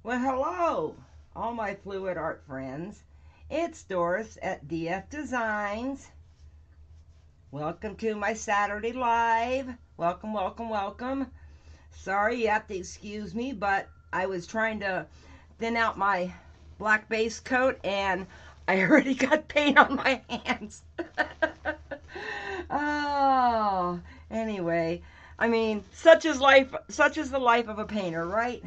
Well, hello, all my fluid art friends. It's Doris at DF Designs. Welcome to my Saturday Live. Welcome, welcome, welcome. Sorry, you have to excuse me, but I was trying to thin out my black base coat and I already got paint on my hands. Oh, anyway, I mean, such is life, such is the life of a painter, right?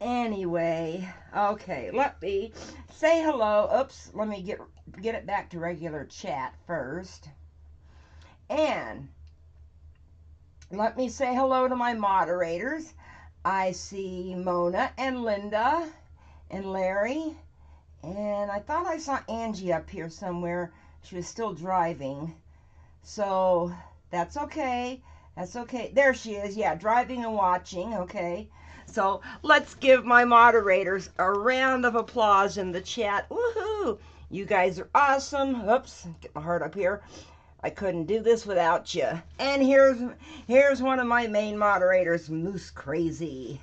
Anyway, okay, let me say hello. Oops, let me get it back to regular chat first. And let me say hello to my moderators. I see Mona and Linda and Larry. And I thought I saw Angie up here somewhere. She was still driving. So that's okay. That's okay. There she is. Yeah, driving and watching. Okay. So let's give my moderators a round of applause in the chat. Woohoo! You guys are awesome. Oops, get my heart up here. I couldn't do this without you. And here's one of my main moderators, Moose Crazy.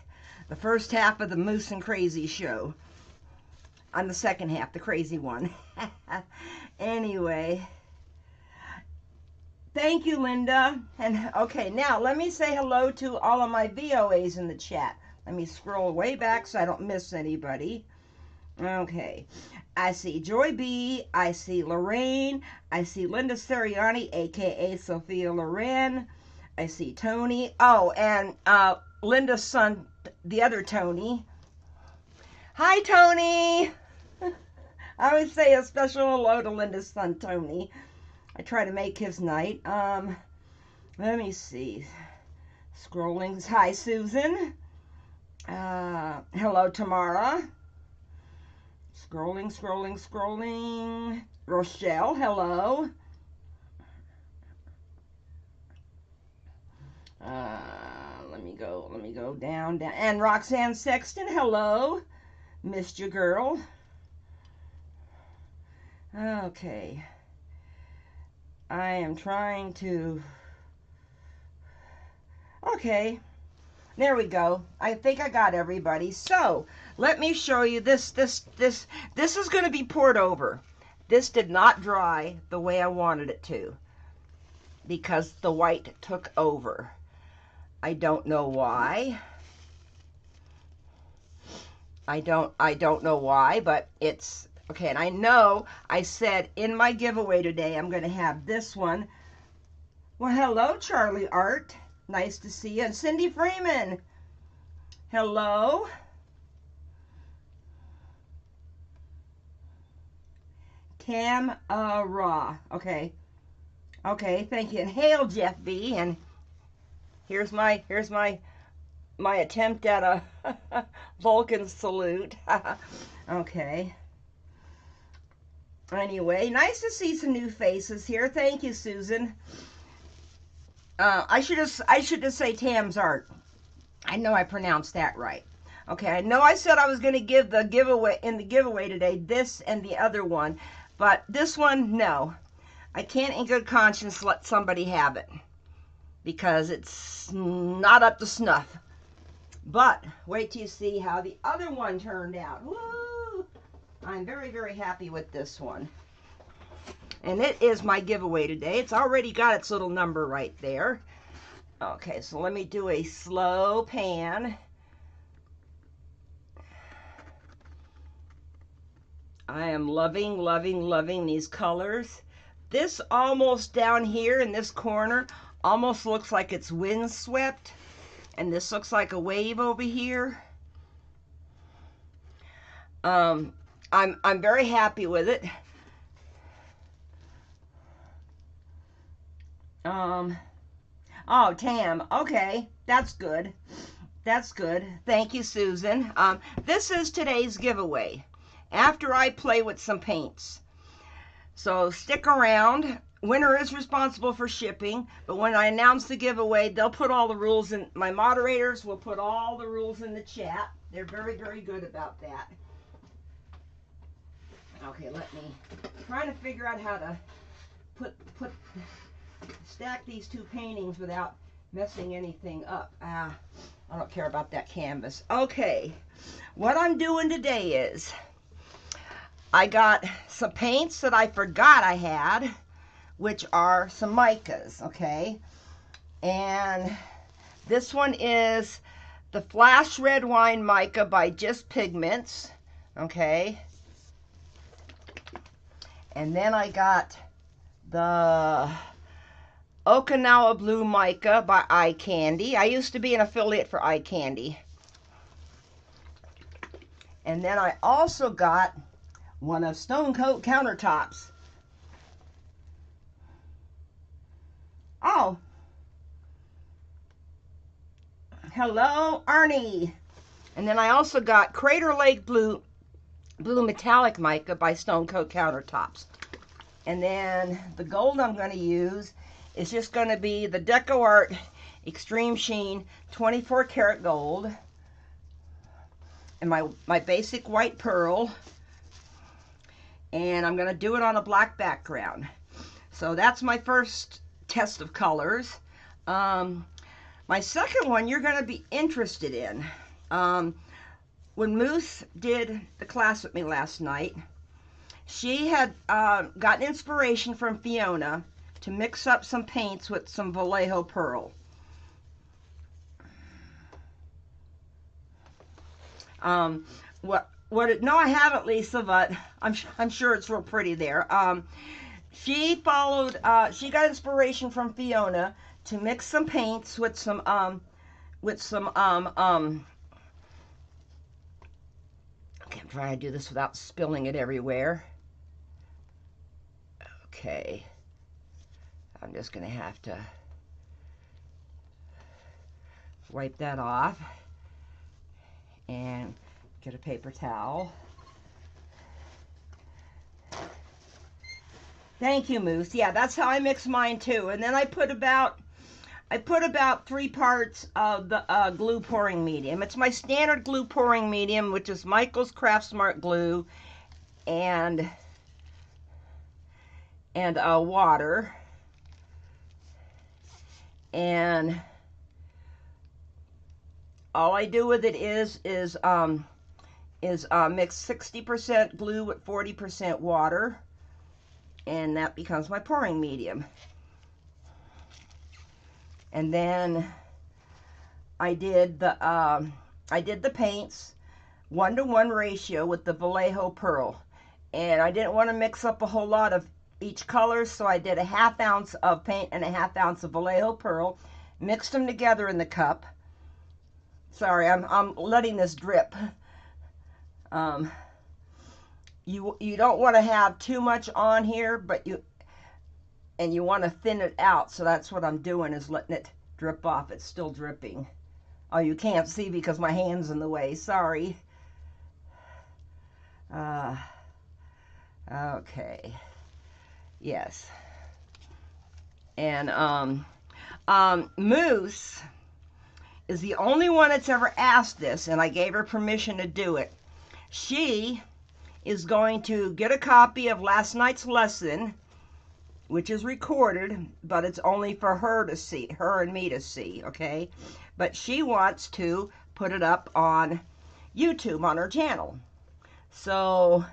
The first half of the Moose and Crazy show. I'm the second half, the crazy one. Anyway. Thank you, Linda. And okay, now let me say hello to all of my VOAs in the chat. Let me scroll way back so I don't miss anybody. Okay. I see Joy B. I see Lorraine. I see Linda Seriani, a.k.a. Sophia Loren. I see Tony. Oh, and Linda's son, the other Tony. Hi, Tony. I always say a special hello to Linda's son, Tony. I try to make his night. Let me see. Scrolling. Hi, Susan. Hello, Tamara. Scrolling, scrolling, scrolling. Rochelle, hello. Let me go down. And Roxanne Sexton, hello. Missed you, girl. Okay. I am trying to... Okay. There we go. I think I got everybody. So, let me show you this is going to be poured over. This did not dry the way I wanted it to because the white took over. I don't know why. I don't know why, but it's okay. And I know I said in my giveaway today I'm going to have this one. Well, hello, Charlie Art. Nice to see you. And Cindy Freeman. Hello. Tamara. Okay. Okay, thank you. And hail, Jeff B. And here's my attempt at a Vulcan salute. Okay. Anyway, nice to see some new faces here. Thank you, Susan. I should just say Tam's Art. I know I pronounced that right. Okay, I know I said I was going to give the giveaway today, this and the other one, but this one, no. I can't in good conscience let somebody have it because it's not up to snuff. But wait till you see how the other one turned out. Woo! I'm very, very happy with this one. And it is my giveaway today. It's already got its little number right there. Okay, so let me do a slow pan. I am loving, loving, loving these colors. This almost down here in this corner almost looks like it's windswept. And this looks like a wave over here. I'm very happy with it. Oh, Tam, okay, that's good. That's good. Thank you, Susan. This is today's giveaway after I play with some paints. So stick around. Winner is responsible for shipping, but when I announce the giveaway, they'll put all the rules in. My moderators will put all the rules in the chat. They're very, very good about that. Okay, let me try to figure out how to stack these two paintings without messing anything up. I don't care about that canvas. Okay, what I'm doing today is I got some paints that I forgot I had, which are some micas, okay? And this one is the Flash Red Wine Mica by Just Pigments, okay? And then I got the Okinawa Blue Mica by Eye Candy. I used to be an affiliate for Eye Candy. And then I also got one of Stone Coat Countertops. Oh. Hello, Arnie. And then I also got Crater Lake Blue Metallic Mica by Stone Coat Countertops. And then the gold I'm going to use is just going to be the DecoArt Extreme Sheen 24 karat gold. And my basic white pearl. And I'm going to do it on a black background. So that's my first test of colors. My second one you're going to be interested in. When Moose did the class with me last night, she had gotten inspiration from Fiona to mix up some paints with some Vallejo Pearl. No, I haven't, Lisa, but I'm sure it's real pretty there. She got inspiration from Fiona to mix some paints with some okay, I'm trying to do this without spilling it everywhere. Okay, I'm just gonna have to wipe that off and get a paper towel. Thank you, Moose. Yeah, that's how I mix mine too. And then I put about 3 parts of the glue pouring medium. It's my standard glue pouring medium, which is Michael's Craft Smart glue and water. And all I do with it is mix 60% glue with 40% water, and that becomes my pouring medium. And then I did the paints 1-to-1 ratio with the Vallejo Pearl, and I didn't want to mix up a whole lot of each color, so I did a 1/2 ounce of paint and a 1/2 ounce of Vallejo Pearl, mixed them together in the cup. Sorry, I'm letting this drip. You don't want to have too much on here, but you want to thin it out, so that's what I'm doing, is letting it drip off. It's still dripping. Oh, you can't see because my hand's in the way. Sorry. Okay. Yes. And Moose is the only one that's ever asked this, and I gave her permission to do it. She is going to get a copy of last night's lesson, which is recorded, but it's only for her to see, her and me to see, okay? But she wants to put it up on YouTube on her channel. So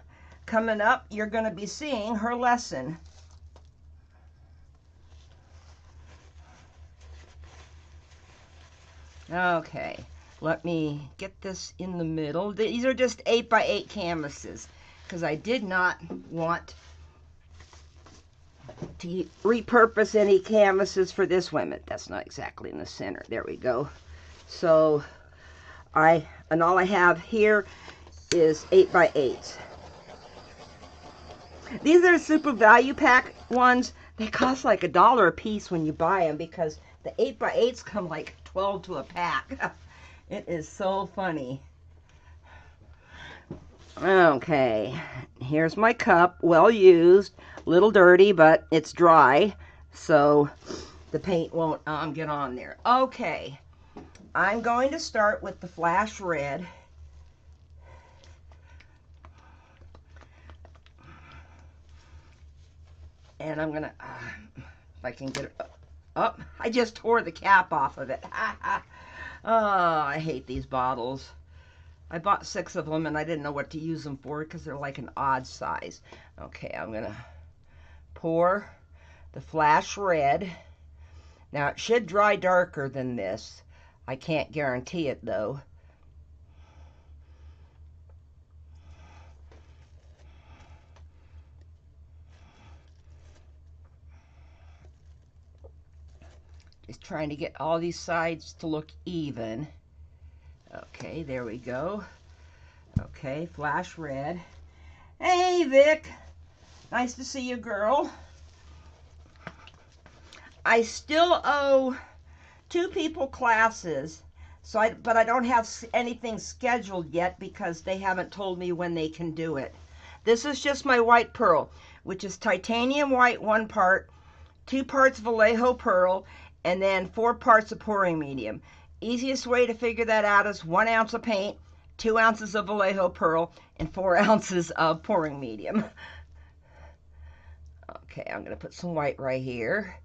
coming up, you're going to be seeing her lesson. Okay, let me get this in the middle. These are just 8x8 canvases, because I did not want to repurpose any canvases for this one. That's not exactly in the center. There we go. So all I have here is 8x8. These are super value pack ones. They cost like $1 a piece when you buy them, because the 8x8s come like 12 to a pack. It is so funny. Okay, here's my cup, well used, a little dirty, but it's dry, so the paint won't get on there. Okay, I'm going to start with the Flash Red. And I'm gonna, if I can get it up. I just tore the cap off of it. Oh, I hate these bottles. I bought 6 of them and I didn't know what to use them for because they're like an odd size. Okay, I'm going to pour the flash red. Now, it should dry darker than this. I can't guarantee it, though. Just trying to get all these sides to look even. Okay, there we go. Okay, flash red. Hey, Vic. Nice to see you, girl. I still owe 2 people classes, but I don't have anything scheduled yet because they haven't told me when they can do it. This is just my white pearl, which is titanium white 1 part, 2 parts Vallejo pearl, and then 4 parts of pouring medium. Easiest way to figure that out is 1 ounce of paint, 2 ounces of Vallejo pearl, and 4 ounces of pouring medium. Okay, I'm going to put some white right here.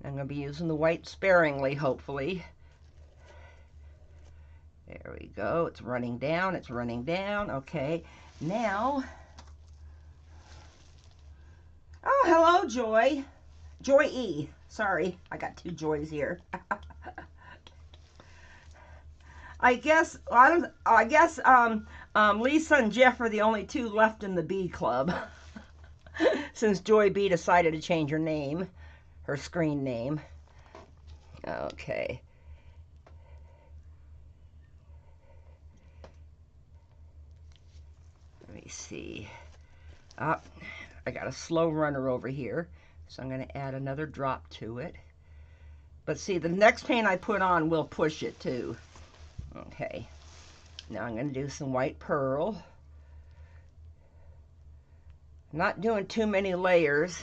I'm going to be using the white sparingly, hopefully. There we go. It's running down. It's running down. Okay, now... Oh, hello, Joy. Joy E. Sorry, I got 2 Joys here. I guess Lisa and Jeff are the only 2 left in the B club since Joy B decided to change her name, her screen name. Okay. Let me see. I got a slow runner over here, so I'm going to add another drop to it. But see, the next paint I put on will push it too. Okay, now I'm going to do some white pearl. I'm not doing too many layers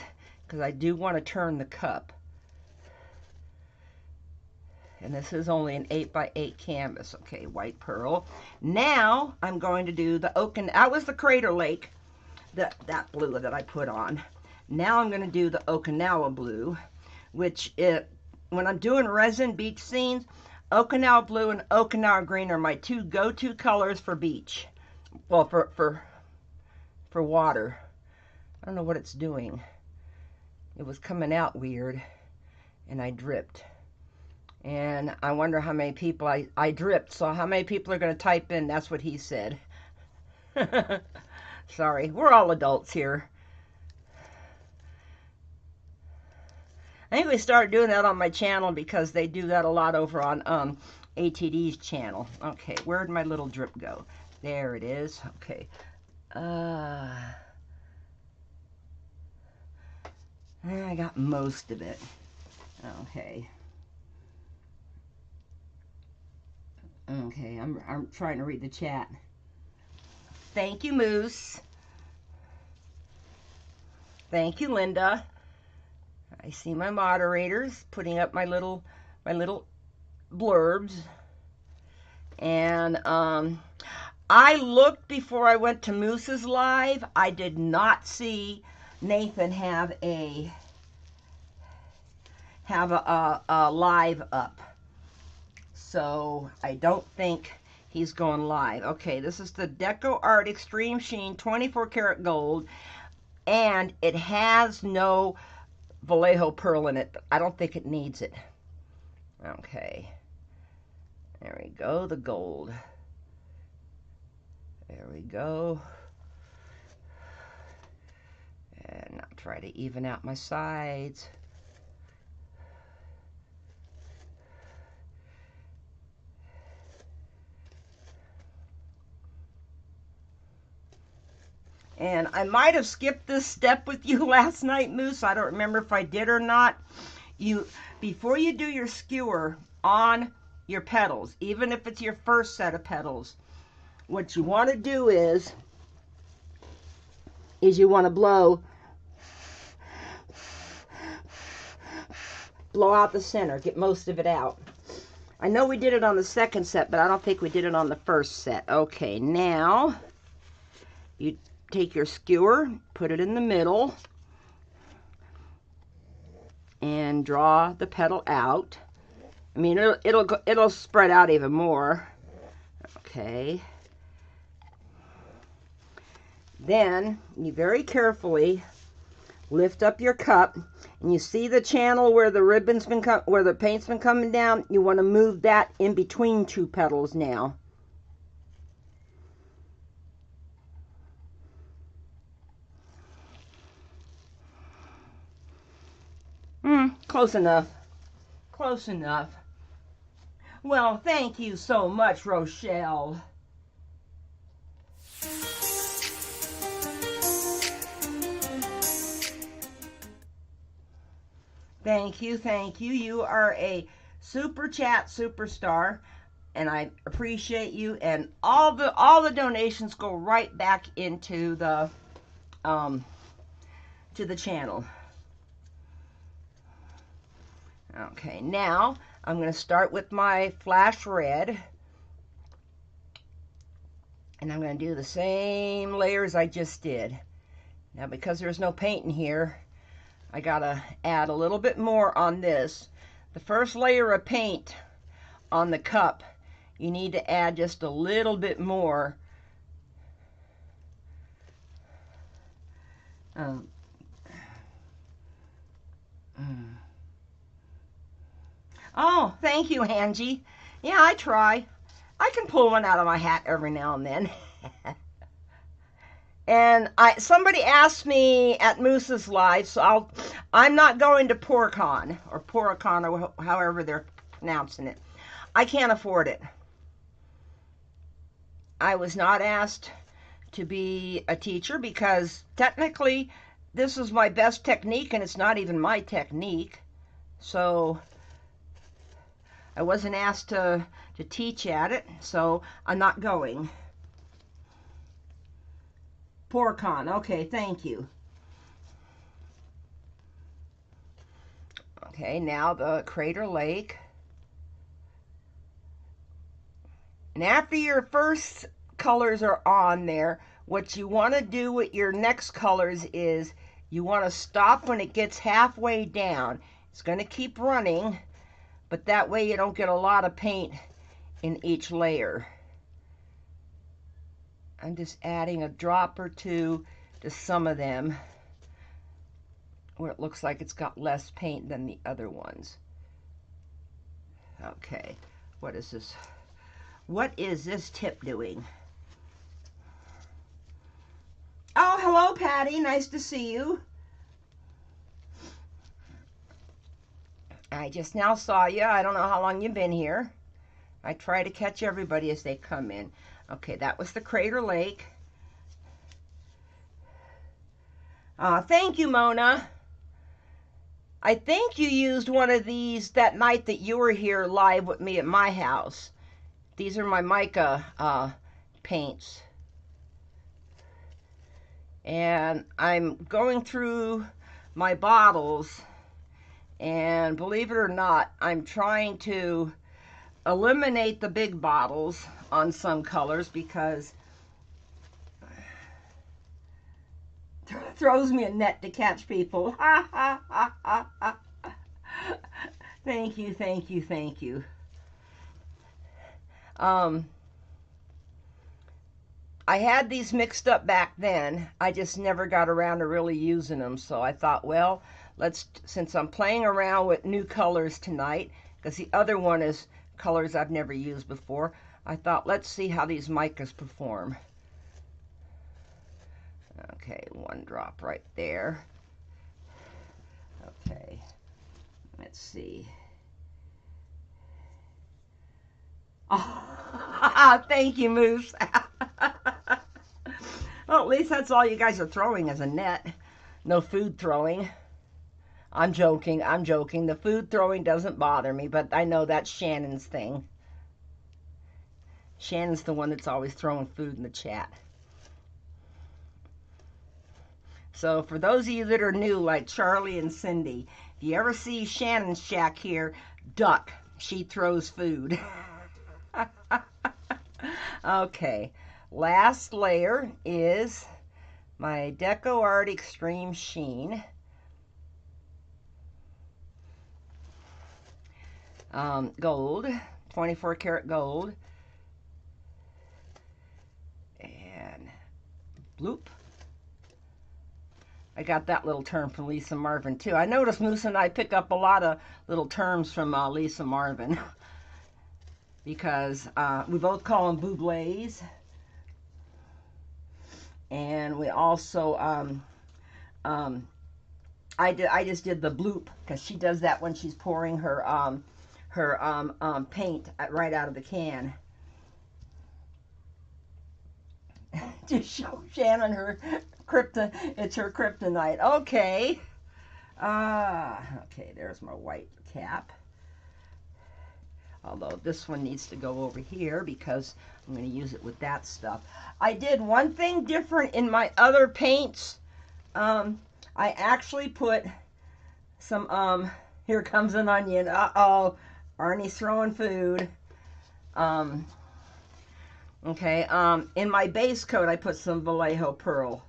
because I do want to turn the cup. And this is only an 8x8 canvas. Okay, white pearl. Now I'm going to do the that was the Crater Lake, that blue that I put on. Now I'm going to do the Okinawa blue, which when I'm doing resin beach scenes, Okinawa blue and Okinawa green are my 2 go-to colors for beach. Well, for water. I don't know what it's doing. It was coming out weird, and I dripped. And I wonder how many people I dripped, so how many people are going to type in, that's what he said. Sorry, we're all adults here. I think we started doing that on my channel because they do that a lot over on ATD's channel. Okay, where'd my little drip go? There it is. Okay. I got most of it. Okay. Okay, I'm trying to read the chat. Thank you, Moose. Thank you, Linda. I see my moderators putting up my little blurbs. And I looked before I went to Moose's live. I did not see Nathan have a live up. So I don't think he's going live. Okay, this is the Deco Art Extreme Sheen 24 karat gold, and it has no Vallejo pearl in it, but I don't think it needs it. Okay, there we go, the gold. There we go. And I'll try to even out my sides. And I might have skipped this step with you last night, Moose. I don't remember if I did or not. Before you do your skewer on your petals, even if it's your first set of petals, what you want to do is you want to blow out the center, get most of it out. I know we did it on the second set, but I don't think we did it on the first set. Okay, now you take your skewer, put it in the middle, and draw the petal out. I mean, it'll spread out even more. Okay. Then you very carefully lift up your cup, and you see the channel where the ribbon's been where the paint's been coming down. You want to move that in between two petals now. Close enough. Close enough. Well, thank you so much, Rochelle. Thank you, thank you. You are a super chat superstar, and I appreciate you. And all the donations go right back into the to the channel. Okay, now I'm going to start with my flash red, and I'm going to do the same layers I just did. Now, because there's no paint in here, I gotta add a little bit more on this. The first layer of paint on the cup, you need to add just a little bit more. Oh, thank you, Angie. Yeah, I try. I can pull one out of my hat every now and then. And somebody asked me at Moose's Live, so I'm not going to PourCon or however they're pronouncing it. I can't afford it. I was not asked to be a teacher because technically this is my best technique and it's not even my technique. So I wasn't asked to teach at it, so I'm not going. PourCon, okay, thank you. Okay, now the Crater Lake. And after your first colors are on there, what you want to do with your next colors is you want to stop when it gets halfway down. It's going to keep running, but that way you don't get a lot of paint in each layer. I'm just adding a drop or two to some of them where it looks like it's got less paint than the other ones. Okay, what is this? What is this tip doing? Oh, hello, Patty. Nice to see you. I just now saw you. I don't know how long you've been here. I try to catch everybody as they come in. Okay, that was the Crater Lake. Thank you, Mona. I think you used one of these that night that you were here live with me at my house. These are my mica paints. And I'm going through my bottles, and believe it or not, I'm trying to eliminate the big bottles on some colors because it throws me a net to catch people. Thank you, thank you, thank you. I had these mixed up back then. I just never got around to really using them. So I thought, well, since I'm playing around with new colors tonight, because the other one is colors I've never used before, I thought, let's see how these micas perform. Okay, one drop right there. Okay, let's see. Oh, thank you, Moose. Well, at least that's all you guys are throwing as a net. No food throwing. I'm joking, I'm joking. The food throwing doesn't bother me, but I know that's Shannon's thing. Shannon's the one that's always throwing food in the chat. So for those of you that are new, like Charlie and Cindy, if you ever see Shannon's shack here, duck. She throws food. Okay, last layer is my Deco Art Extreme Sheen. gold, 24 karat gold, and bloop. I got that little term from Lisa Marvin too. I noticed Moose and I pick up a lot of little terms from Lisa Marvin because we both call them boublés, and we also I just did the bloop because she does that when she's pouring her paint right out of the can. Just show Shannon her it's her kryptonite. Okay. Okay, there's my white cap. Although this one needs to go over here because I'm going to use it with that stuff. I did one thing different in my other paints. I actually put some, here comes an onion. Uh-oh, Arnie's throwing food. Okay, in my base coat, I put some Vallejo Pearl.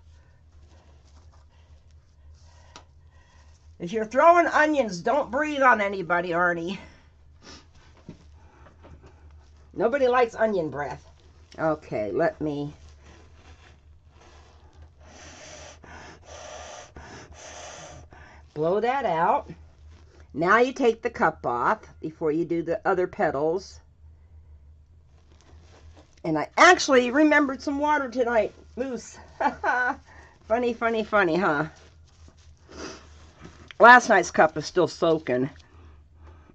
If you're throwing onions, don't breathe on anybody, Arnie. Nobody likes onion breath. Okay, let me... blow that out. Now you take the cup off before you do the other petals. And I actually remembered some water tonight, Moose. Funny, funny, funny, huh? Last night's cup is still soaking.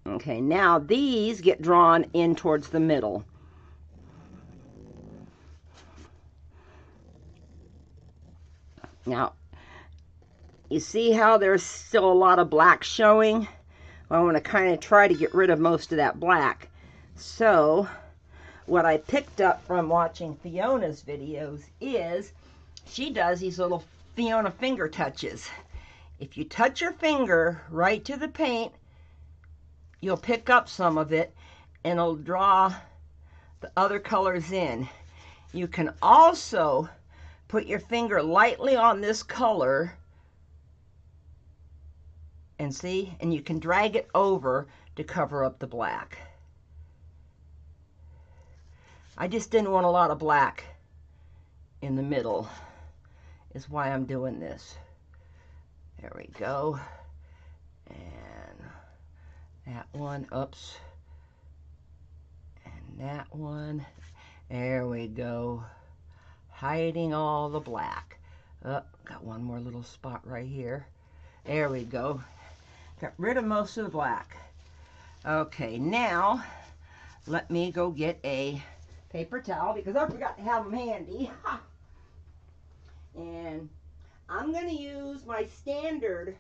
Okay, now these get drawn in towards the middle. Now, you see how there's still a lot of black showing? Well, I want to kind of try to get rid of most of that black. So, what I picked up from watching Fiona's videos is she does these little Fiona finger touches. If you touch your finger right to the paint, you'll pick up some of it and it'll draw the other colors in. You can also put your finger lightly on this color and see, and you can drag it over to cover up the black. I just didn't want a lot of black in the middle, is why I'm doing this. There we go. And that one, oops. And that one. There we go. Hiding all the black. Oh, got one more little spot right here. There we go. Got rid of most of the black. Okay, now let me go get a paper towel because I forgot to have them handy. And I'm going to use my standard,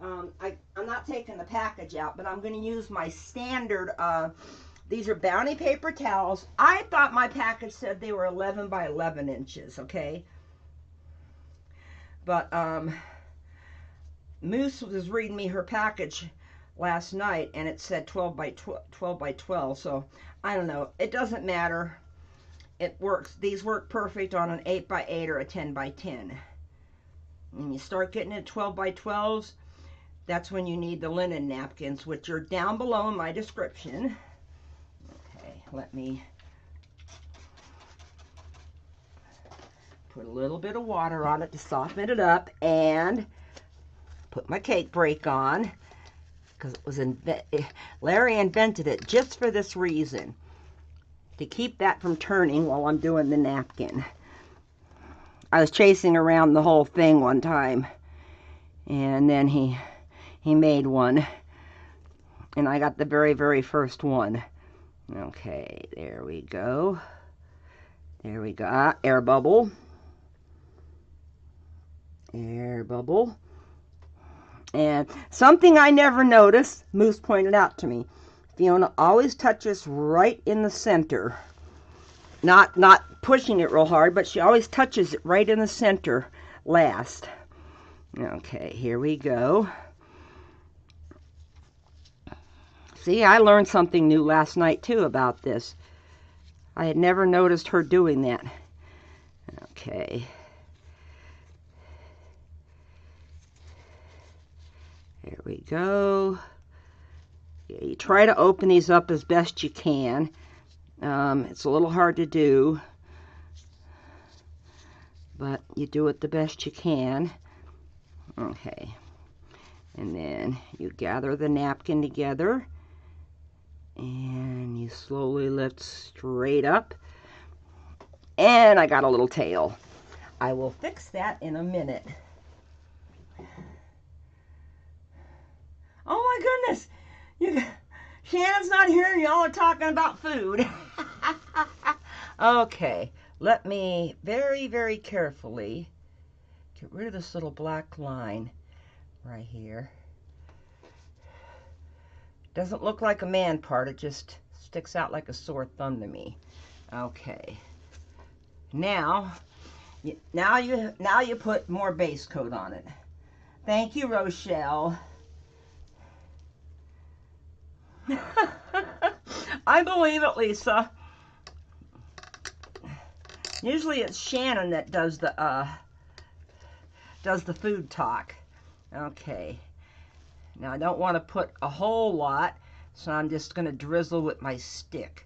I'm not taking the package out, but I'm going to use my standard, these are Bounty paper towels. I thought my package said they were 11 by 11 inches, okay? But Moose was reading me her package last night, and it said 12 by 12, so I don't know. It doesn't matter. It works. These work perfect on an 8 by 8 or a 10 by 10. When you start getting into 12 by 12s, that's when you need the linen napkins, which are down below in my description. Okay, let me put a little bit of water on it to soften it up and put my cake break on because it was Larry invented it just for this reason, to keep that from turning while I'm doing the napkin. I was chasing around the whole thing one time, and then he made one, and I got the very, very first one. Okay, there we go. There we go. Air bubble. Air bubble. And something I never noticed, Moose pointed out to me, Fiona always touches right in the center. Not pushing it real hard, but she always touches it right in the center last. Okay, here we go. See, I learned something new last night too about this. I had never noticed her doing that. Okay. There we go. You try to open these up as best you can. It's a little hard to do, but you do it the best you can. Okay. And then you gather the napkin together and you slowly lift straight up. And I got a little tail. I will fix that in a minute. Oh my goodness! Shannon's not here and y'all are talking about food. Okay, let me very, very carefully get rid of this little black line right here. Doesn't look like a man part, it just sticks out like a sore thumb to me. Okay. Now you put more base coat on it. Thank you, Rochelle. I believe it, Lisa. Usually it's Shannon that does the food talk. Okay. Now I don't want to put a whole lot, so I'm just going to drizzle with my stick.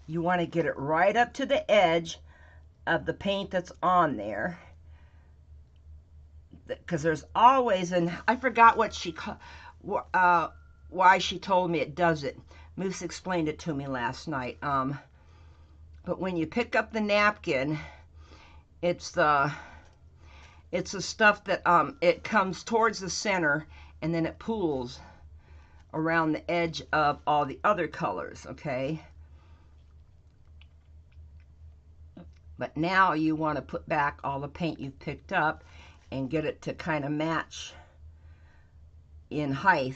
You want to get it right up to the edge of the paint that's on there, because there's always, and I forgot what she why she told me it does it. Moose explained it to me last night. But when you pick up the napkin, it's the stuff that it comes towards the center and then it pools around the edge of all the other colors, okay? But now you want to put back all the paint you've picked up and get it to kind of match in height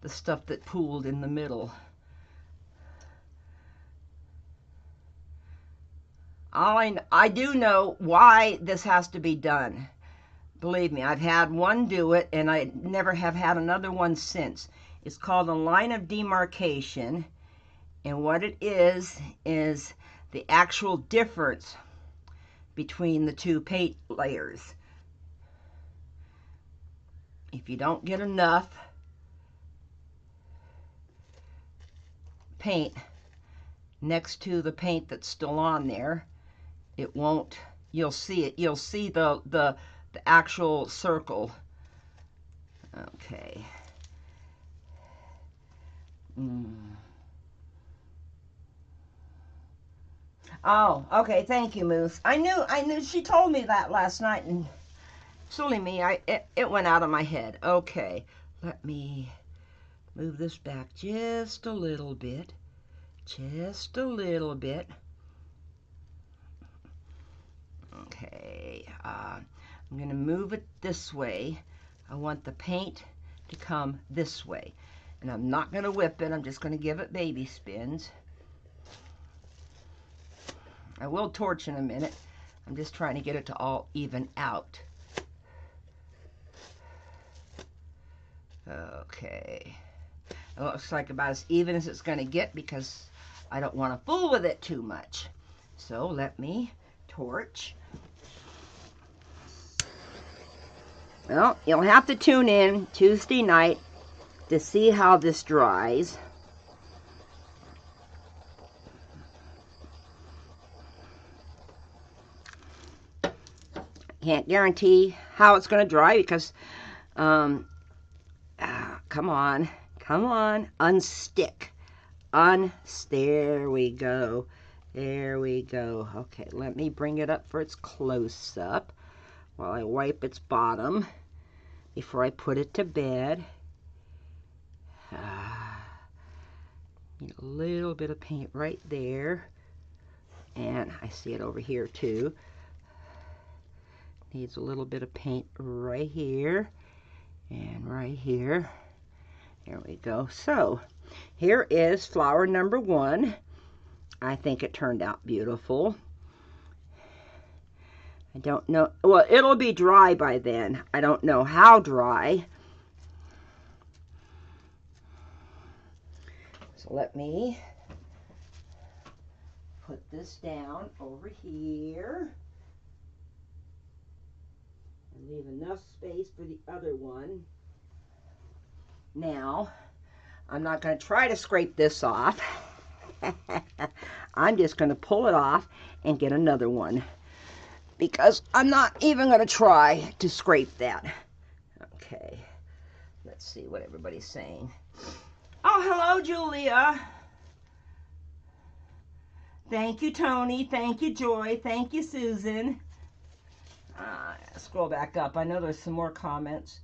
the stuff that pooled in the middle. I do know why this has to be done. Believe me, I've had one do it and I never have had another one since. It's called a line of demarcation, and what it is the actual difference between the two paint layers. If you don't get enough paint next to the paint that's still on there, it won't, you'll see it, you'll see the actual circle. Okay. Oh, okay, thank you, Moose. I knew she told me that last night, and silly me, it went out of my head. Okay, let me move this back just a little bit. Just a little bit. Okay, I'm going to move it this way. I want the paint to come this way. And I'm not going to whip it, I'm just going to give it baby spins. I will torch in a minute. I'm just trying to get it to all even out. Okay. It looks like about as even as it's going to get because I don't want to fool with it too much. So let me torch. Well, you'll have to tune in Tuesday night to see how this dries. Can't guarantee how it's going to dry because, come on, unstick. There we go. There we go. Okay, let me bring it up for its close-up while I wipe its bottom before I put it to bed. Need a little bit of paint right there. And I see it over here too. Needs a little bit of paint right here and right here. There we go. So here is flower number 1. I think it turned out beautiful. I don't know. Well, it'll be dry by then. I don't know how dry. So let me put this down over here. Leave enough space for the other one. Now, I'm not going to try to scrape this off. I'm just going to pull it off and get another one, because I'm not even going to try to scrape that. Okay, let's see what everybody's saying. Oh, hello, Julia. Thank you, Tony. Thank you, Joy. Thank you, Susan. Scroll back up. I know there's some more comments.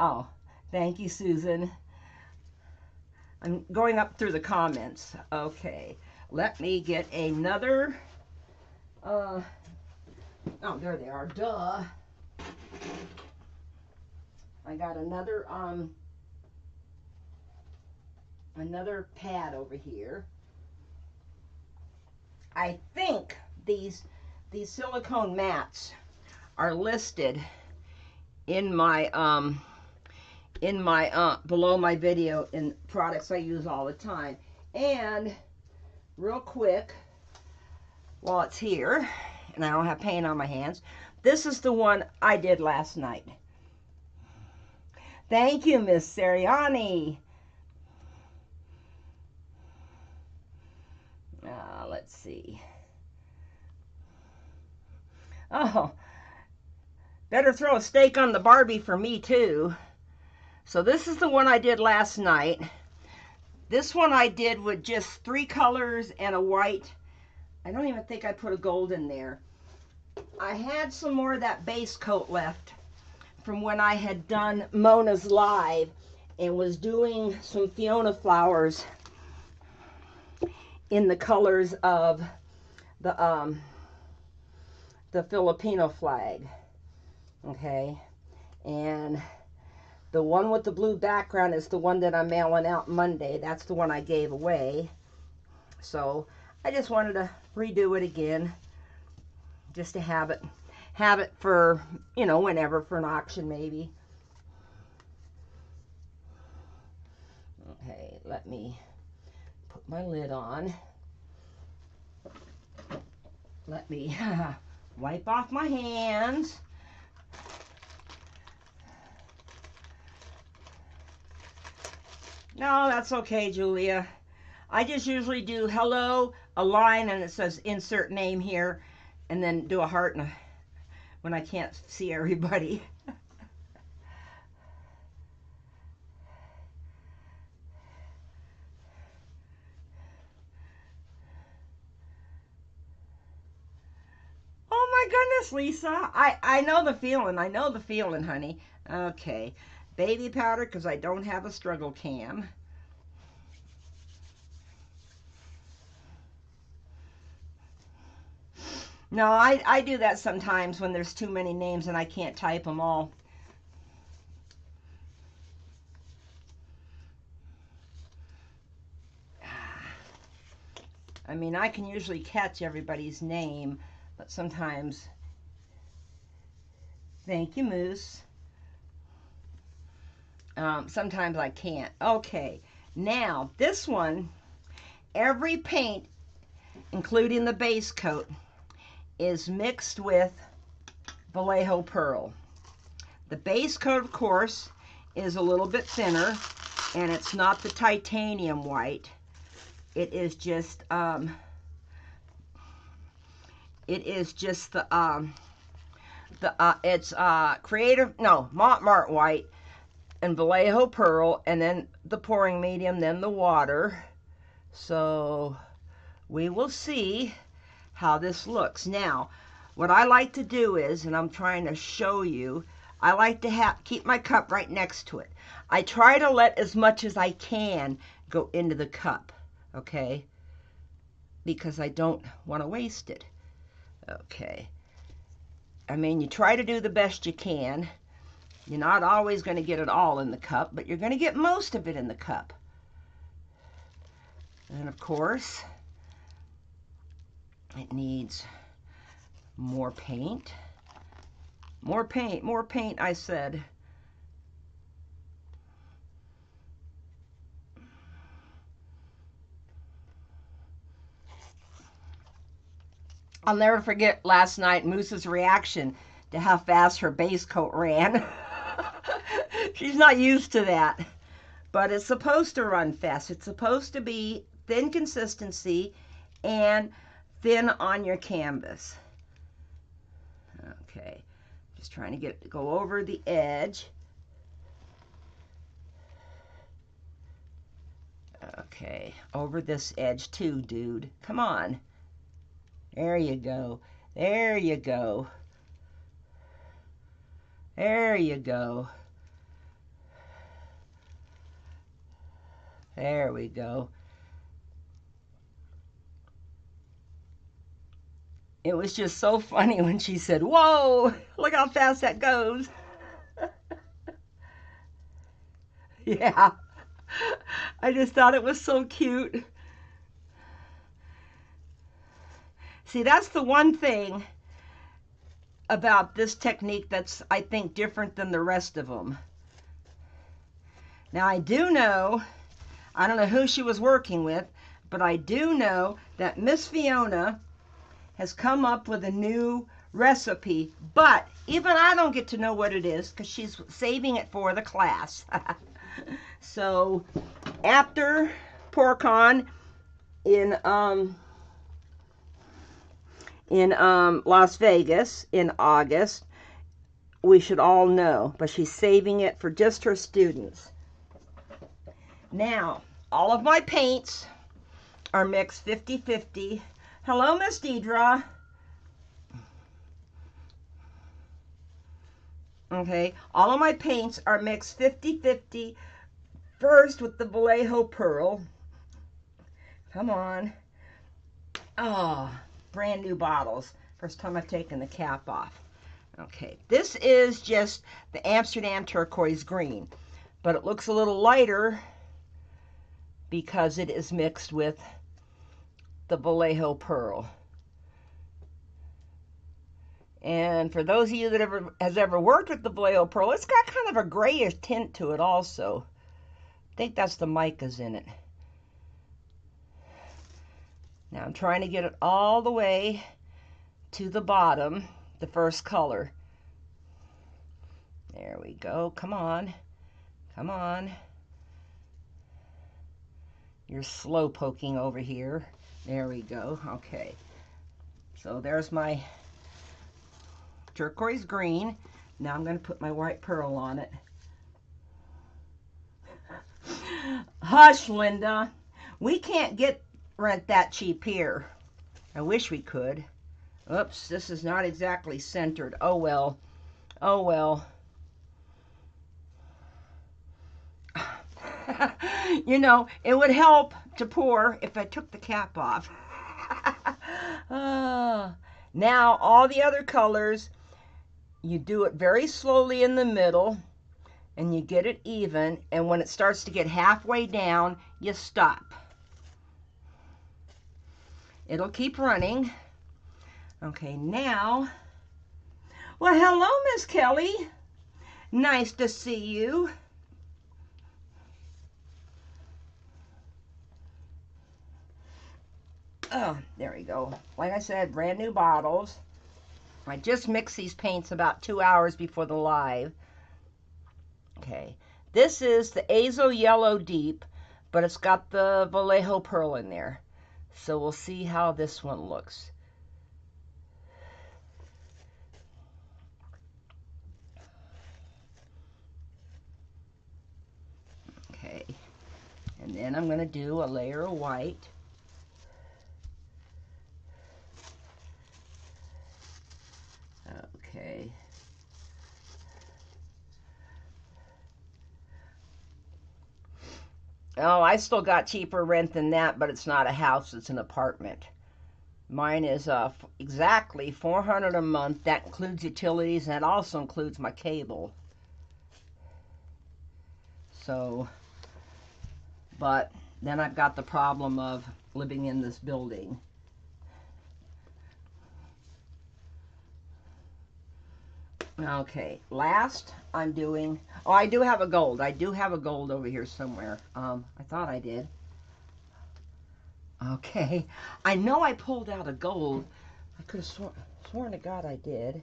Oh, thank you, Susan. I'm going up through the comments. Okay, let me get another. Oh, there they are. Duh. I got another pad over here. I think these silicone mats are listed in my below my video in products I use all the time. And real quick, while it's here and I don't have paint on my hands, this is the one I did last night. Thank you, Miss Seriani. Let's see. Oh, better throw a steak on the Barbie for me too. So this is the one I did last night. This one I did with just 3 colors and a white. I don't even think I put a gold in there. I had some more of that base coat left from when I had done Mona's Live and was doing some Fiona flowers in the colors of the Filipino flag. Okay, and the one with the blue background is the one that I'm mailing out Monday. That's the one I gave away. So I just wanted to redo it again, just to have it for, you know, whenever, for an auction maybe. Okay, let me put my lid on. Let me wipe off my hands. No, that's okay, Julia. I just usually do hello, a line, and it says insert name here, and then do a heart when I can't see everybody. Oh my goodness, Lisa. I know the feeling. I know the feeling, honey. Okay. Baby powder, because I don't have a struggle cam. No, I do that sometimes when there's too many names and I can't type them all. I mean, I can usually catch everybody's name, but sometimes... Thank you, Moose. Sometimes I can't. Okay, now this one, every paint, including the base coat, is mixed with Vallejo Pearl. The base coat, of course, is a little bit thinner, and it's not the titanium white. It is just the Montmartre white and Vallejo Pearl, and then the pouring medium, then the water. So we will see how this looks. Now, what I like to do is, and I'm trying to show you, I like to keep my cup right next to it. I try to let as much as I can go into the cup, okay? Because I don't want to waste it. Okay. I mean, you try to do the best you can. You're not always going to get it all in the cup, but you're going to get most of it in the cup. And of course, it needs more paint. More paint, I said. I'll never forget last night Moose's reaction to how fast her base coat ran. She's not used to that. But it's supposed to run fast. It's supposed to be thin consistency and thin on your canvas. Okay, just trying to get it to go over the edge. Okay, over this edge too, dude. Come on. There you go. There you go. There you go. There we go. It was just so funny when she said, "Whoa, look how fast that goes." Yeah, I just thought it was so cute. See, that's the one thing about this technique that's, I think, different than the rest of them. Now, I do know, I don't know who she was working with, but I do know that Miss Fiona has come up with a new recipe, but even I don't get to know what it is because she's saving it for the class. So after PorCon in Las Vegas in August, we should all know, but she's saving it for just her students. Now, all of my paints are mixed 50-50. Hello, Miss Deidre. Okay, all of my paints are mixed 50-50. First with the Vallejo Pearl. Come on. Oh, brand new bottles. First time I've taken the cap off. Okay, this is just the Amsterdam turquoise green, but it looks a little lighter because it is mixed with the Vallejo Pearl. And for those of you that has ever worked with the Vallejo Pearl, it's got kind of a grayish tint to it also. I think that's the micas in it. Now I'm trying to get it all the way to the bottom, the first color. There we go. Come on. Come on. You're slow poking over here. There we go. Okay. So there's my turquoise green. Now I'm going to put my white pearl on it. Hush, Linda. We can't get rent that cheap here. I wish we could. Oops, this is not exactly centered. Oh well. Oh well. You know, it would help to pour if I took the cap off. Now, all the other colors, you do it very slowly in the middle, and you get it even, and when it starts to get halfway down, you stop. It'll keep running. Okay, now, well, hello, Miss Kelly. Nice to see you. Oh, there we go. Like I said, brand new bottles. I just mixed these paints about 2 hours before the live. Okay, this is the Azo Yellow Deep, but it's got the Vallejo Pearl in there. So we'll see how this one looks. Okay, and then I'm going to do a layer of white. Okay. Oh, I still got cheaper rent than that, but it's not a house, it's an apartment. Mine is exactly $400 a month. That includes utilities, and it also includes my cable. So, but then I've got the problem of living in this building. Okay, last I'm doing, oh, I do have a gold. I do have a gold over here somewhere. I thought I did. Okay, I know I pulled out a gold, I could have sworn to God I did.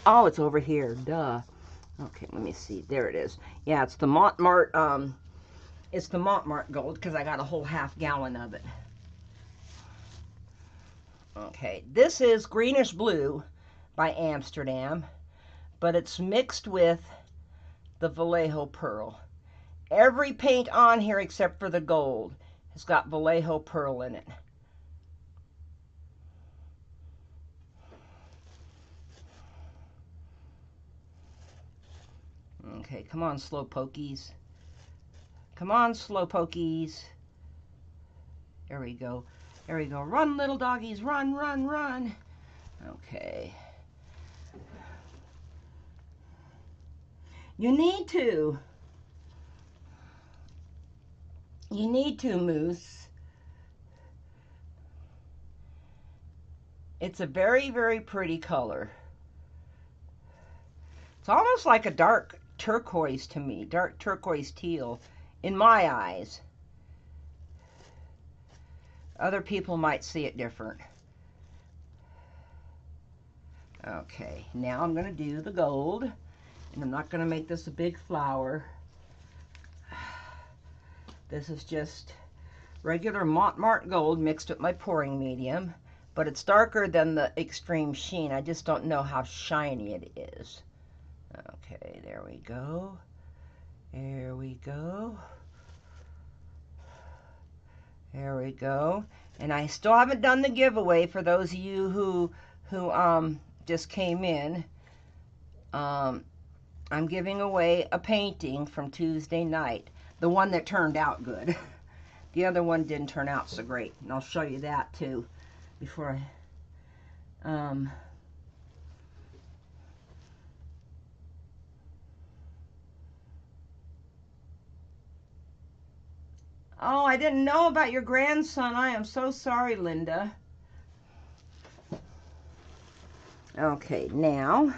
Oh, it's over here. Duh. Okay, let me see. There it is. Yeah, it's the Montmartre. It's the Montmartre gold because I got a whole half gallon of it. Okay, this is Greenish Blue by Amsterdam, but it's mixed with the Vallejo Pearl. Every paint on here except for the gold has got Vallejo Pearl in it. Okay, come on, slow pokies. Come on, slow pokies. There we go. There we go. Run, little doggies. Run, run, run. Okay. You need to, Moose. It's a very, very pretty color. It's almost like a dark turquoise to me, dark turquoise teal in my eyes. Other people might see it different. Okay, now I'm going to do the gold, and I'm not going to make this a big flower. This is just regular Montmartre gold mixed with my pouring medium, but it's darker than the extreme sheen. I just don't know how shiny it is. Okay, there we go. There we go. There we go. And I still haven't done the giveaway for those of you who just came in. I'm giving away a painting from Tuesday night. The one that turned out good. The other one didn't turn out so great. And I'll show you that too before I... Oh, I didn't know about your grandson. I am so sorry, Linda. Okay, now...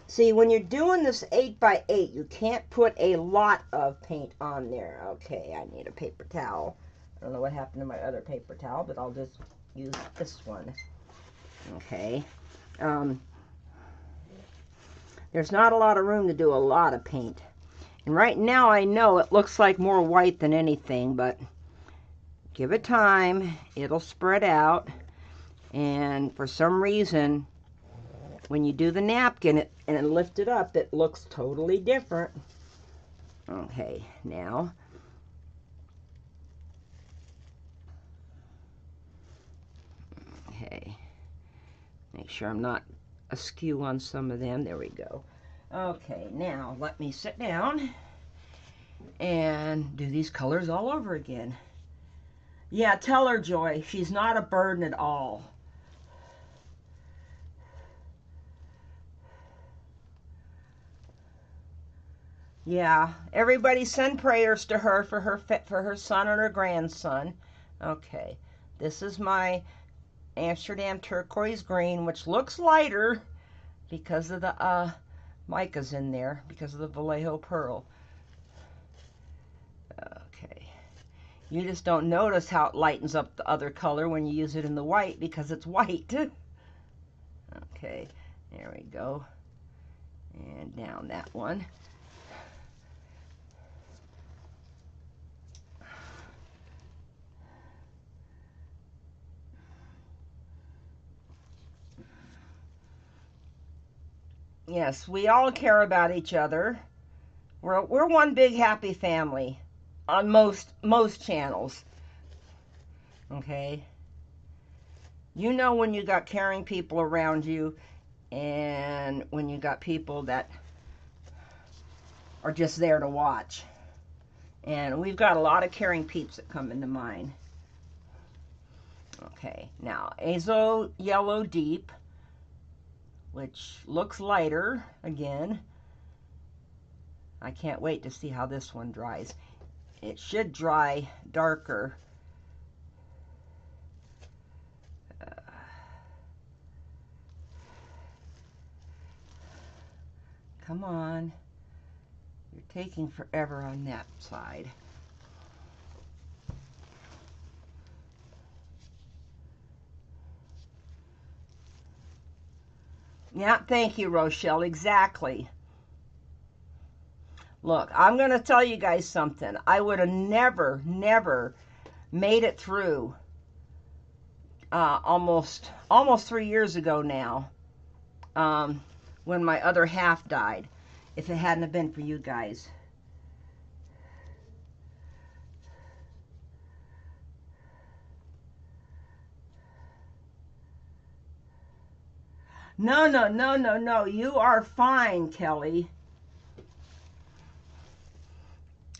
See, when you're doing this 8x8, you can't put a lot of paint on there. Okay, I need a paper towel. I don't know what happened to my other paper towel, but I'll just use this one. Okay. There's not a lot of room to do a lot of paint. And right now I know it looks like more white than anything, but give it time. It'll spread out. And for some reason, when you do the napkin and lift it up, it looks totally different. Okay, now. Okay. Make sure I'm not askew on some of them. There we go. Okay, now let me sit down and do these colors all over again. Yeah, tell her, Joy, she's not a burden at all. Yeah, everybody send prayers to her for her son and her grandson. Okay, this is my Amsterdam turquoise green, which looks lighter because of the micas in there, because of the Vallejo Pearl. Okay, you just don't notice how it lightens up the other color when you use it in the white because it's white. Okay, there we go. And down that one. Yes, we all care about each other. We're one big happy family on most channels. Okay? You know when you got caring people around you and when you got people that are just there to watch. And we've got a lot of caring peeps that come into mine. Okay, now Azo Yellow Deep, which looks lighter again. I can't wait to see how this one dries. It should dry darker. Come on. You're taking forever on that side. Yeah, thank you, Rochelle. Exactly. Look, I'm going to tell you guys something. I would have never made it through almost 3 years ago now, when my other half died, if it hadn't have been for you guys. No, no, no, no, no. You are fine, Kelly.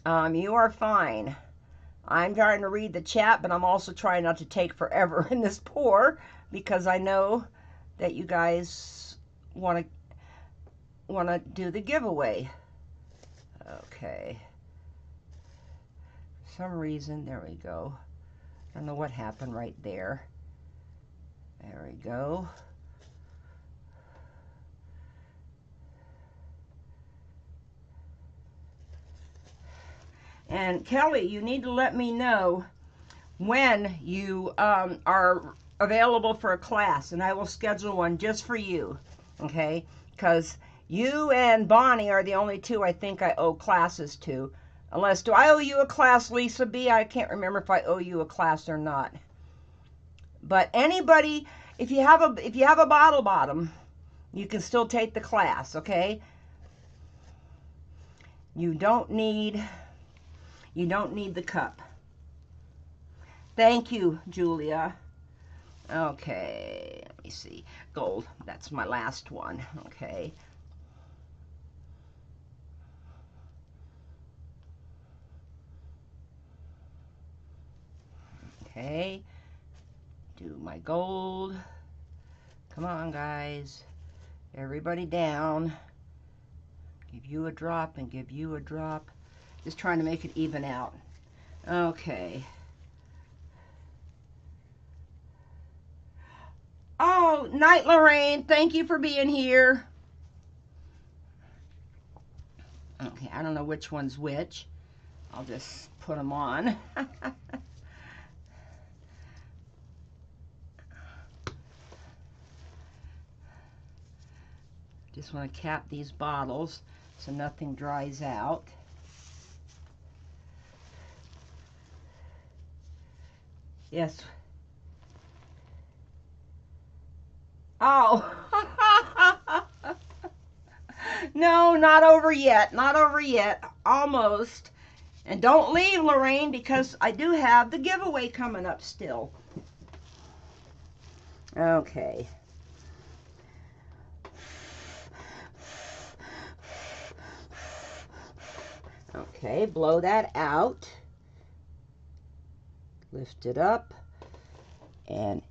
You are fine. I'm trying to read the chat, but I'm also trying not to take forever in this pour, because I know that you guys want to do the giveaway. Okay. For some reason, there we go. I don't know what happened right there. There we go. And Kelly, you need to let me know when you are available for a class, and I will schedule one just for you, okay? Because you and Bonnie are the only two I think I owe classes to. Unless, do I owe you a class, Lisa B? I can't remember if I owe you a class or not. But anybody, if you have a bottle bottom, you can still take the class, okay? You don't need the cup. Thank you, Julia. Okay, let me see. Gold, that's my last one, okay. Okay, do my gold. Come on, guys. Everybody down. Give you a drop and give you a drop. Just trying to make it even out. Okay. Oh, Night Lorraine, thank you for being here. Okay, I don't know which one's which. I'll just put them on. Just want to cap these bottles so nothing dries out. Yes. Oh. No, not over yet. Not over yet. Almost. And don't leave, Lorraine, because I do have the giveaway coming up still. Okay. Okay, blow that out. Lift it up. And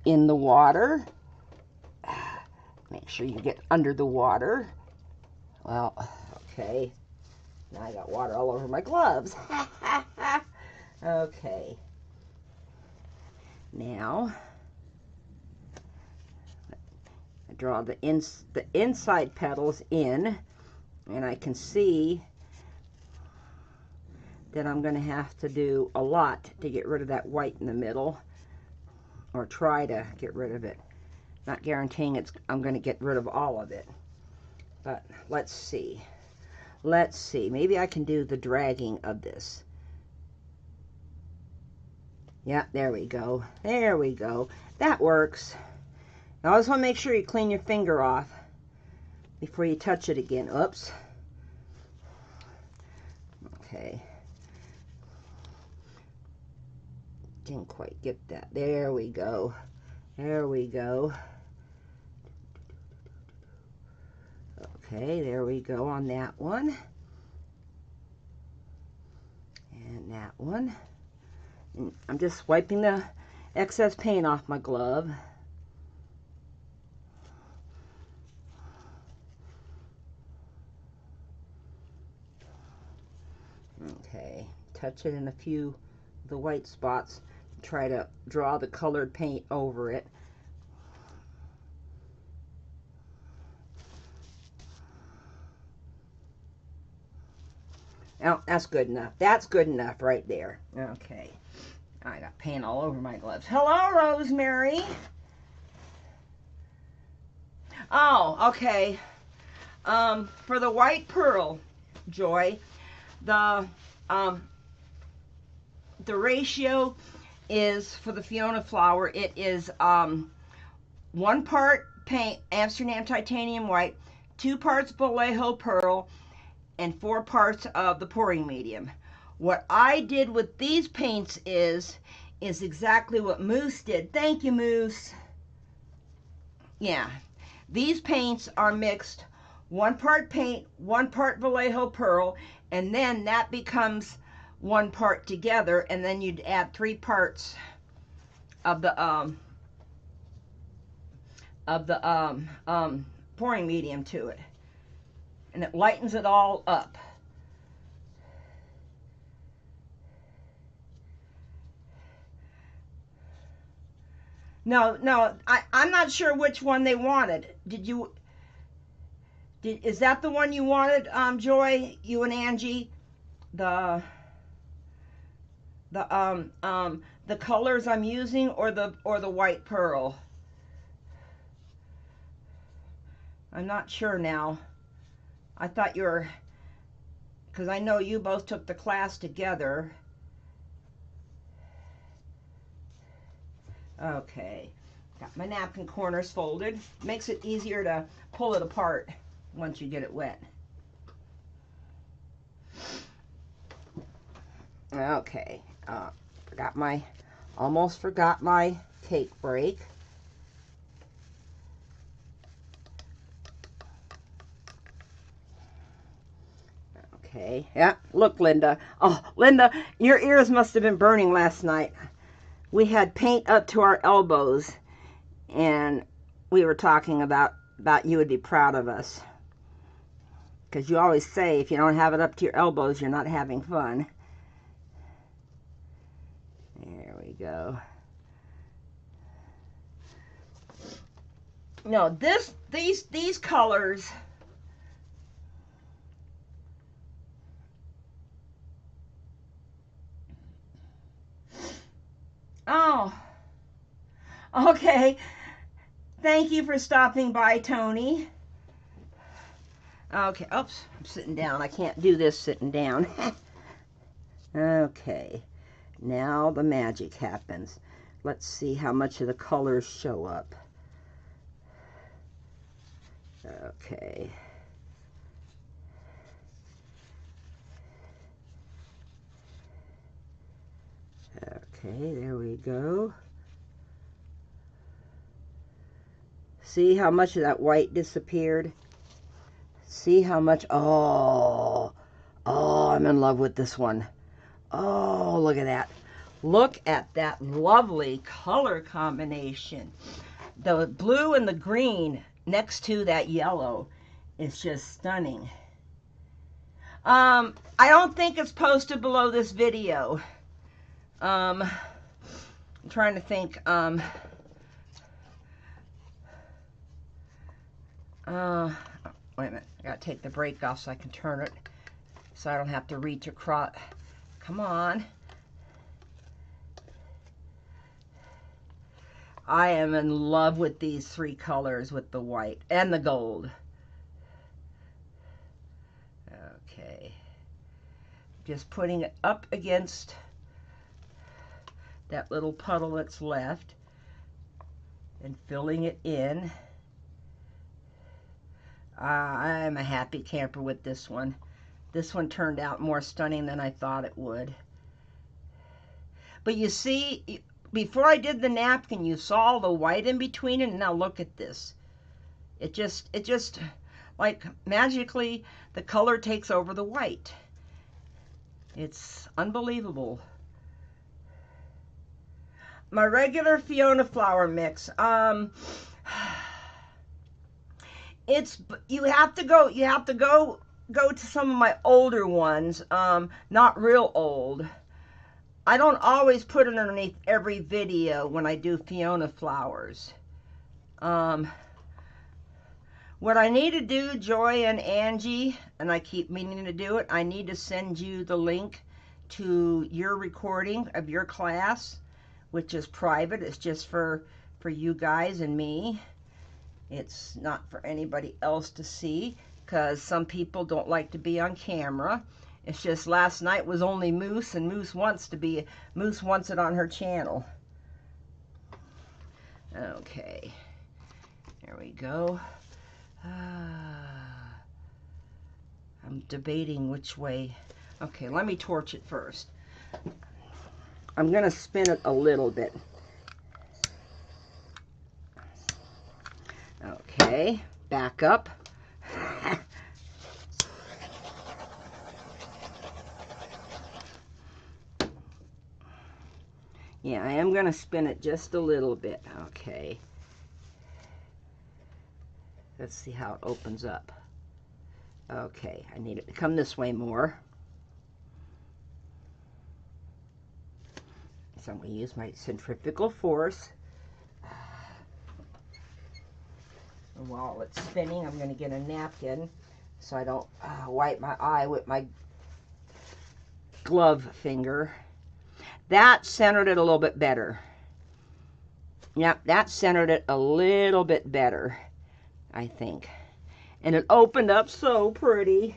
in the water. Make sure you get under the water. Well, okay. Now I got water all over my gloves. Okay. Now, I draw the inside petals in, and I can see that I'm going to have to do a lot to get rid of that white in the middle, or try to get rid of it. Not guaranteeing I'm going to get rid of all of it, but let's see. Let's see. Maybe I can do the dragging of this. Yeah, there we go. There we go. That works. Now, I just want to make sure you clean your finger off before you touch it again. Oops. Okay. Didn't quite get that. There we go. There we go. Okay, there we go on that one. And that one. And I'm just wiping the excess paint off my glove. Okay, touch it in a few of the white spots. Try to draw the colored paint over it. Oh, that's good enough. That's good enough right there. Okay. I got paint all over my gloves. Hello, Rosemary. Oh, okay. For the white pearl, Joy, the ratio is, for the Fiona flower, it is 1 part paint, Amsterdam titanium white, 2 parts Vallejo pearl, and 4 parts of the pouring medium. What I did with these paints is exactly what Moose did. Thank you, Moose. Yeah, these paints are mixed 1 part paint, 1 part Vallejo pearl, and then that becomes 1 part together, and then you'd add 3 parts of the pouring medium to it, and it lightens it all up. No, I'm not sure which one they wanted. Is that the one you wanted, Joy? You and Angie? The colors I'm using, or the white pearl? I'm not sure now. I thought you were, because I know you both took the class together. Okay, got my napkin corners folded. Makes it easier to pull it apart once you get it wet. Okay, almost forgot my cake break. Okay, yeah, look, Linda. Oh, Linda, your ears must have been burning last night. We had paint up to our elbows, and we were talking about you would be proud of us. Because you always say if you don't have it up to your elbows, you're not having fun. There we go. No, these colors, oh, okay. Thank you for stopping by, Tony. Okay, oops, I'm sitting down. I can't do this sitting down. Okay, now the magic happens. Let's see how much of the colors show up. Okay. Okay, there we go. See how much of that white disappeared? See how much, oh, I'm in love with this one. Oh, look at that. Look at that lovely color combination. The blue and the green next to that yellow is just stunning. I don't think it's posted below this video. I'm trying to think. Wait a minute. I gotta take the brake off so I can turn it, so I don't have to reach across. Come on. I am in love with these 3 colors, with the white and the gold. Okay. Just putting it up against that little puddle that's left and filling it in. I'm a happy camper with this one. This one turned out more stunning than I thought it would. But you see, before I did the napkin, you saw the white in between it, and now look at this. It just like magically, the color takes over the white. It's unbelievable. My regular Fiona flower mix, you have to go to some of my older ones, not real old. I don't always put it underneath every video when I do Fiona flowers. What I need to do, Joy and Angie, and I keep meaning to do it, I need to send you the link to your recording of your class, which is private. It's just for you guys and me. It's not for anybody else to see, because some people don't like to be on camera. It's just last night was only Moose, and Moose wants it on her channel. Okay, there we go. I'm debating which way. Okay, let me torch it first. I'm gonna spin it a little bit. Okay, back up. Yeah, I am going to spin it just a little bit. Okay. Let's see how it opens up. Okay, I need it to come this way more. So I'm going to use my centrifugal force. And while it's spinning, I'm going to get a napkin so I don't wipe my eye with my glove finger. That centered it a little bit better. Yep, that centered it a little bit better, I think. And it opened up so pretty.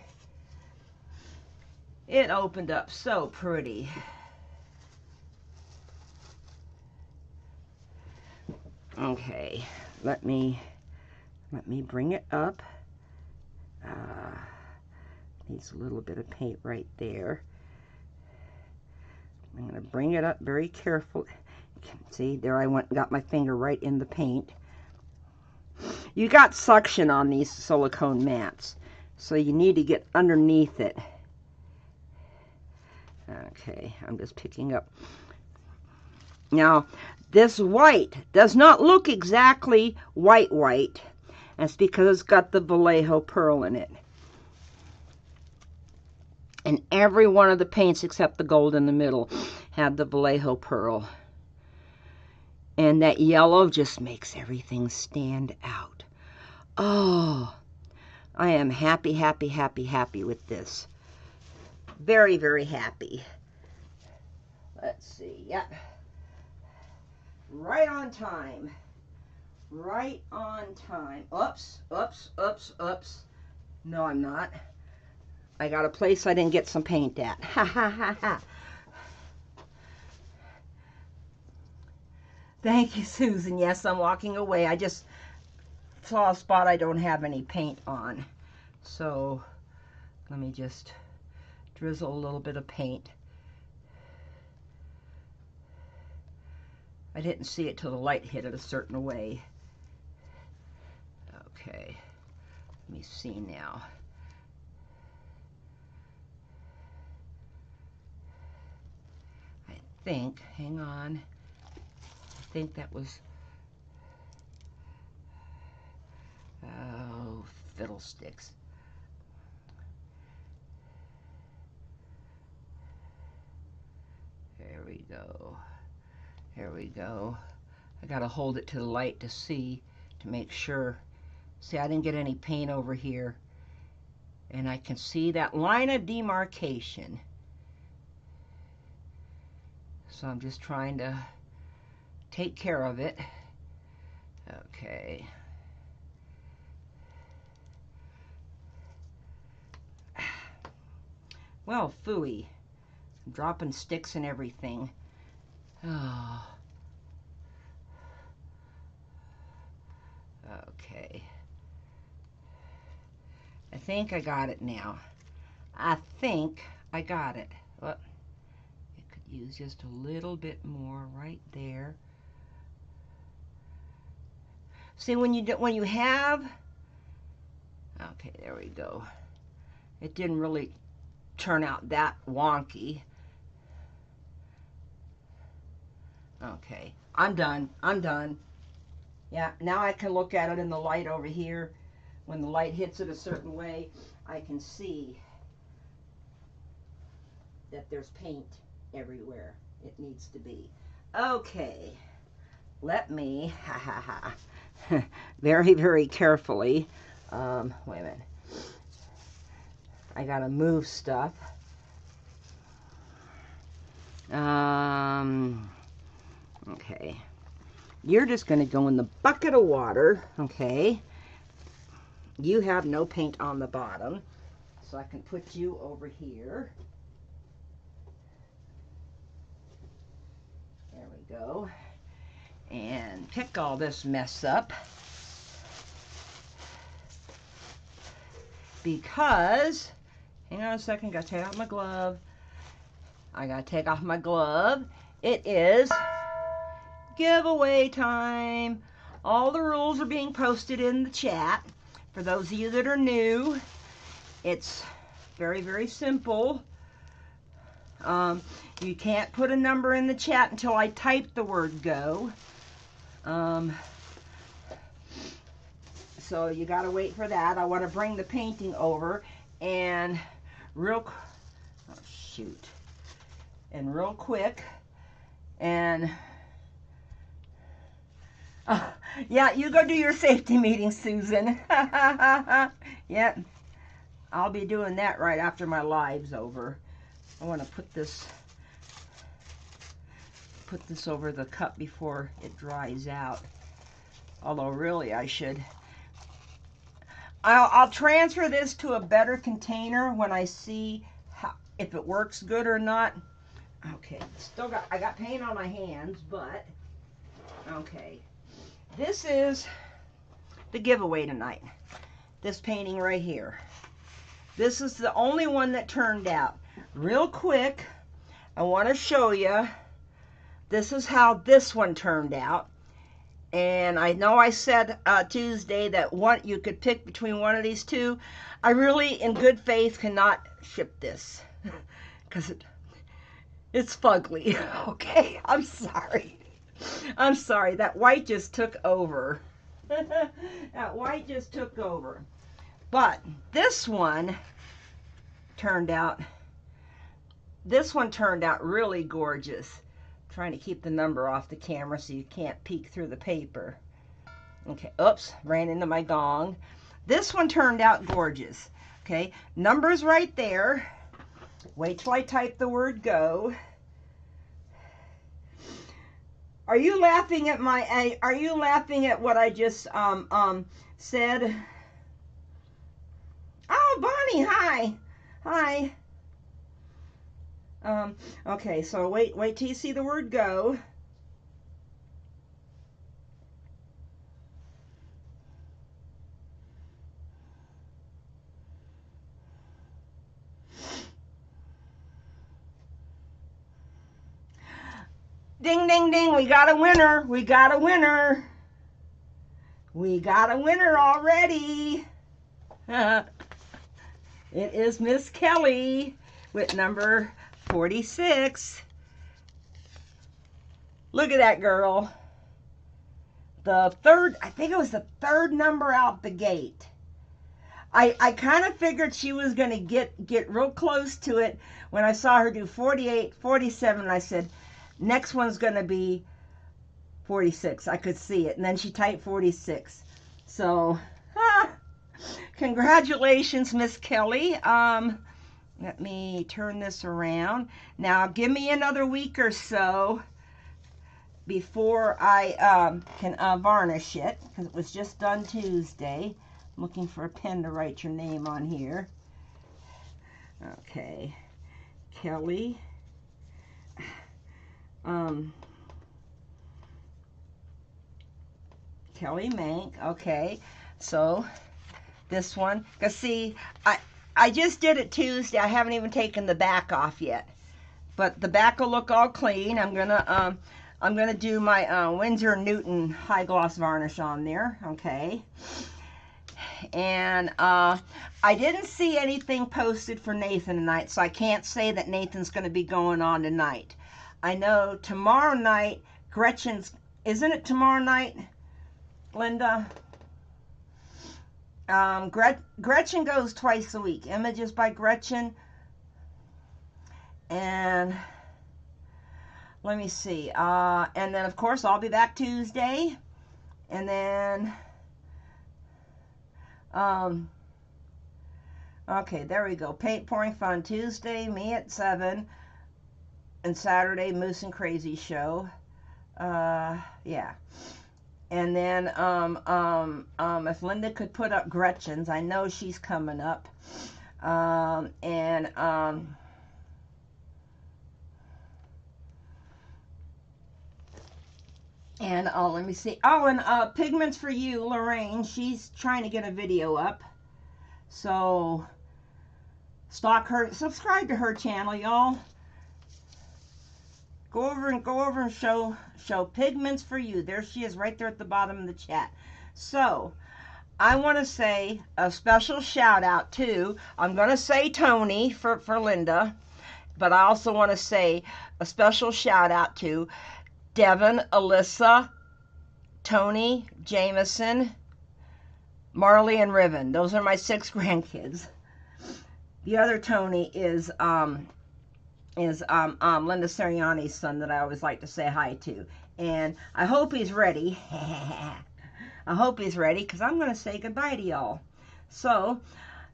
It opened up so pretty. Okay, let me bring it up. Needs a little bit of paint right there. I'm going to bring it up very carefully. See, there I went and got my finger right in the paint. You got suction on these silicone mats, so you need to get underneath it. Okay, I'm just picking up. Now, this white does not look exactly white. That's because it's got the Vallejo Pearl in it. And every one of the paints except the gold in the middle had the Vallejo Pearl. And that yellow just makes everything stand out. Oh, I am happy with this. Very, very happy. Let's see, yep. Right on time. Right on time. Oops. No, I'm not. I got a place I didn't get some paint at. Ha ha ha ha. Thank you, Susan. Yes, I'm walking away. I just saw a spot I don't have any paint on. So let me just drizzle a little bit of paint. I didn't see it till the light hit it a certain way. Okay, let me see now. I think, hang on, I think that was, oh, fiddlesticks. There we go. There we go. I gotta hold it to the light to see, to make sure. See, I didn't get any paint over here. And I can see that line of demarcation. So I'm just trying to take care of it. Okay. Well, phooey. I'm dropping sticks and everything. Oh. Okay. I think I got it now. I think I got it. Well, it could use just a little bit more right there. See, when you have, okay, there we go. It didn't really turn out that wonky. Okay, I'm done. Yeah, now I can look at it in the light over here. When the light hits it a certain way, I can see that there's paint everywhere it needs to be. Okay, let me, very, very carefully Wait a minute. I gotta move stuff. Okay. You're just gonna go in the bucket of water, okay? You have no paint on the bottom, so I can put you over here. There we go. And pick all this mess up. Because, hang on a second, gotta take off my glove. I gotta take off my glove. It is giveaway time. All the rules are being posted in the chat. For those of you that are new, it's very, very simple. You can't put a number in the chat until I type the word go. So you got to wait for that. I want to bring the painting over and real quick and yeah, you go do your safety meeting, Susan. Yeah, I'll be doing that right after my live's over. I want to put this over the cup before it dries out. Although really I should. I'll transfer this to a better container when I see if it works good or not. Okay, I got paint on my hands, but okay. This is the giveaway tonight. This painting right here. This is the only one that turned out. Real quick, I want to show you. This is how this one turned out. And I know I said Tuesday that you could pick between one of these two. I really, in good faith, cannot ship this because it's fugly. Okay, I'm sorry. I'm sorry. That white just took over. That white just took over. But this one turned out. This one turned out really gorgeous. Trying to keep the number off the camera so you can't peek through the paper. Okay, oops, ran into my gong. This one turned out gorgeous. Okay, numbers right there. Wait till I type the word go. Are you laughing at are you laughing at what I just said? Oh, Bonnie, hi. Hi. Okay, so wait till you see the word go. Ding, ding, ding, we got a winner. We got a winner. We got a winner already. It is Miss Kelly with number 46. Look at that girl. The third, I think it was the third number out the gate. I kind of figured she was going to get real close to it when I saw her do 48, 47, and I said, next one's going to be 46. I could see it. And then she typed 46. So, congratulations, Miss Kelly. Let me turn this around. Now, give me another week or so before I can varnish it, because it was just done Tuesday. I'm looking for a pen to write your name on here. Okay. Kelly. Kelly Mank. Okay. So, this one. Because, see, I just did it Tuesday. I haven't even taken the back off yet, but the back will look all clean. I'm gonna do my Winsor & Newton high gloss varnish on there. Okay, and I didn't see anything posted for Nathan tonight, so I can't say that Nathan's going to be going on tonight. I know tomorrow night Gretchen's. Isn't it tomorrow night, Linda? Gretchen goes twice a week. Images by Gretchen. And let me see. And then, of course, I'll be back Tuesday. And then Okay, there we go. Paint pouring fun Tuesday, me at 7, and Saturday, Moose and Crazy show. Yeah. And then, if Linda could put up Gretchen's, I know she's coming up. Let me see. Oh, and Pigments for You, Lorraine, she's trying to get a video up. So, stalk her, subscribe to her channel, y'all. Go over and show Pigments for You. There she is, right there at the bottom of the chat. So, I want to say a special shout out to, I'm going to say Tony for Linda, but I also want to say a special shout out to Devin, Alyssa, Tony, Jameson, Marley, and Riven. Those are my 6 grandkids. The other Tony is Linda Seriani's son that I always like to say hi to. And I hope he's ready. I hope he's ready, because I'm going to say goodbye to y'all. So,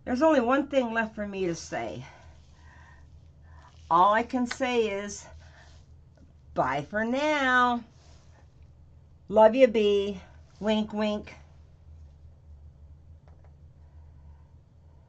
there's only one thing left for me to say. All I can say is, bye for now. Love you, B. Wink, wink.